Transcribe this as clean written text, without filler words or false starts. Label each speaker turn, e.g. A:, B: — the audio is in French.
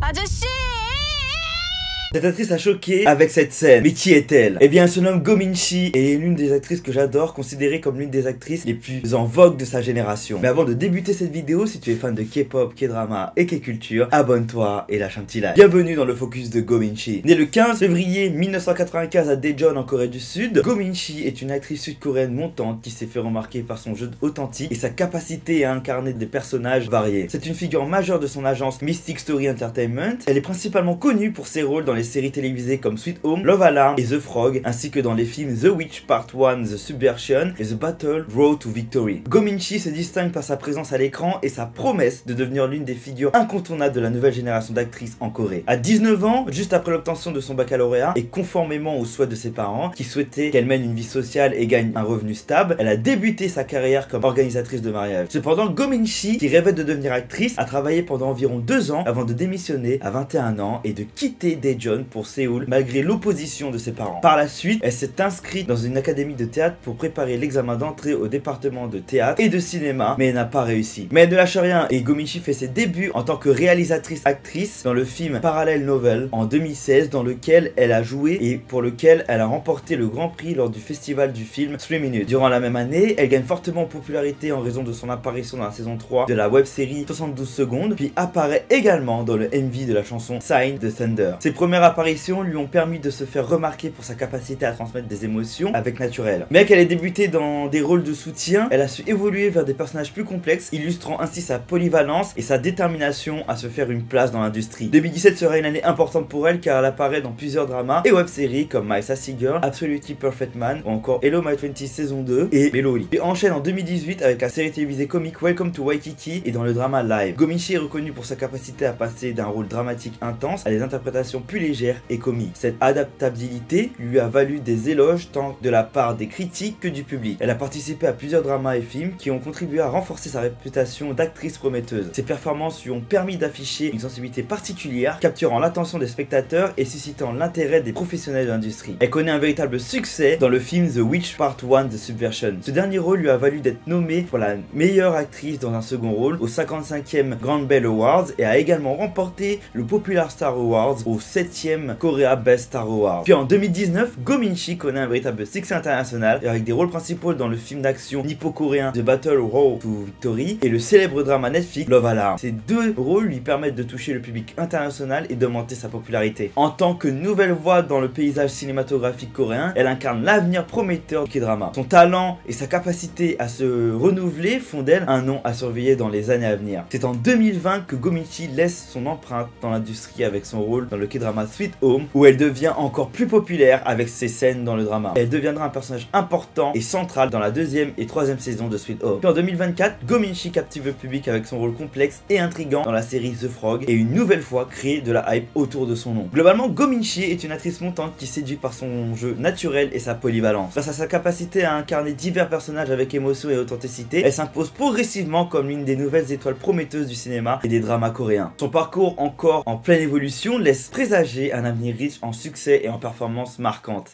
A: 아저씨!
B: Cette actrice a choqué avec cette scène. Mais qui est-elle? Eh bien, elle se nomme Go Min-chi et est l'une des actrices que j'adore, considérée comme l'une des actrices les plus en vogue de sa génération. Mais avant de débuter cette vidéo, si tu es fan de K-pop, K-drama et K-culture, abonne-toi et lâche un petit like. Bienvenue dans le focus de Go Min-chi. Née le 15 février 1995 à Daejeon en Corée du Sud, Go Min-chi est une actrice sud-coréenne montante qui s'est fait remarquer par son jeu authentique et sa capacité à incarner des personnages variés. C'est une figure majeure de son agence Mystic Story Entertainment. Elle est principalement connue pour ses rôles dans les séries télévisées comme Sweet Home, Love Alarm et The Frog, ainsi que dans les films The Witch Part 1, The Subversion et The Battle Road to Victory. Go Min-chi se distingue par sa présence à l'écran et sa promesse de devenir l'une des figures incontournables de la nouvelle génération d'actrices en Corée. À 19 ans, juste après l'obtention de son baccalauréat et conformément aux souhaits de ses parents qui souhaitaient qu'elle mène une vie sociale et gagne un revenu stable, elle a débuté sa carrière comme organisatrice de mariage. Cependant, Go Min-chi, qui rêvait de devenir actrice, a travaillé pendant environ 2 ans avant de démissionner à 21 ans et de quitter Daejeon pour Séoul malgré l'opposition de ses parents. Par la suite, elle s'est inscrite dans une académie de théâtre pour préparer l'examen d'entrée au département de théâtre et de cinéma, mais elle n'a pas réussi. Mais elle ne lâche rien et Go Min-chi fait ses débuts en tant que réalisatrice-actrice dans le film Parallel Novel en 2016 dans lequel elle a joué et pour lequel elle a remporté le grand prix lors du festival du film 3 Minutes. Durant la même année, elle gagne fortement en popularité en raison de son apparition dans la saison 3 de la web-série 72 secondes, puis apparaît également dans le MV de la chanson Sign the Thunder. Ses premières apparitions lui ont permis de se faire remarquer pour sa capacité à transmettre des émotions avec naturel. Mais qu'elle ait débuté dans des rôles de soutien, elle a su évoluer vers des personnages plus complexes, illustrant ainsi sa polyvalence et sa détermination à se faire une place dans l'industrie. 2017 sera une année importante pour elle car elle apparaît dans plusieurs dramas et web-séries comme My Sassy Girl, Absolutely Perfect Man ou encore Hello My 20 saison 2 et Melody. Puis enchaîne en 2018 avec la série télévisée comique Welcome to Waikiki et dans le drama Live. Go Min-chi est reconnue pour sa capacité à passer d'un rôle dramatique intense à des interprétations plus légères et comique. Cette adaptabilité lui a valu des éloges tant de la part des critiques que du public. Elle a participé à plusieurs dramas et films qui ont contribué à renforcer sa réputation d'actrice prometteuse. Ses performances lui ont permis d'afficher une sensibilité particulière, capturant l'attention des spectateurs et suscitant l'intérêt des professionnels de l'industrie. Elle connaît un véritable succès dans le film The Witch Part 1 The Subversion. Ce dernier rôle lui a valu d'être nommée pour la meilleure actrice dans un second rôle au 55e Grand Bell Awards et a également remporté le Popular Star Awards au 7e Korea Best Star Award. Puis en 2019, Go Min-chi connaît un véritable succès international avec des rôles principaux dans le film d'action nippo-coréen The Battle Road to Victory et le célèbre drama Netflix Love Alarm. Ces deux rôles lui permettent de toucher le public international et d'augmenter sa popularité. En tant que nouvelle voix dans le paysage cinématographique coréen, elle incarne l'avenir prometteur du K-drama. Son talent et sa capacité à se renouveler font d'elle un nom à surveiller dans les années à venir. C'est en 2020 que Go Min-chi laisse son empreinte dans l'industrie avec son rôle dans le K-drama Sweet Home, où elle devient encore plus populaire avec ses scènes dans le drama. Elle deviendra un personnage important et central dans la 2e et 3e saison de Sweet Home. Puis en 2024, Go Min-chi captive le public avec son rôle complexe et intriguant dans la série The Frog et une nouvelle fois crée de la hype autour de son nom. Globalement, Go Min-chi est une actrice montante qui séduit par son jeu naturel et sa polyvalence. Grâce à sa capacité à incarner divers personnages avec émotion et authenticité, elle s'impose progressivement comme l'une des nouvelles étoiles prometteuses du cinéma et des dramas coréens. Son parcours encore en pleine évolution laisse présager un avenir riche en succès et en performances marquantes.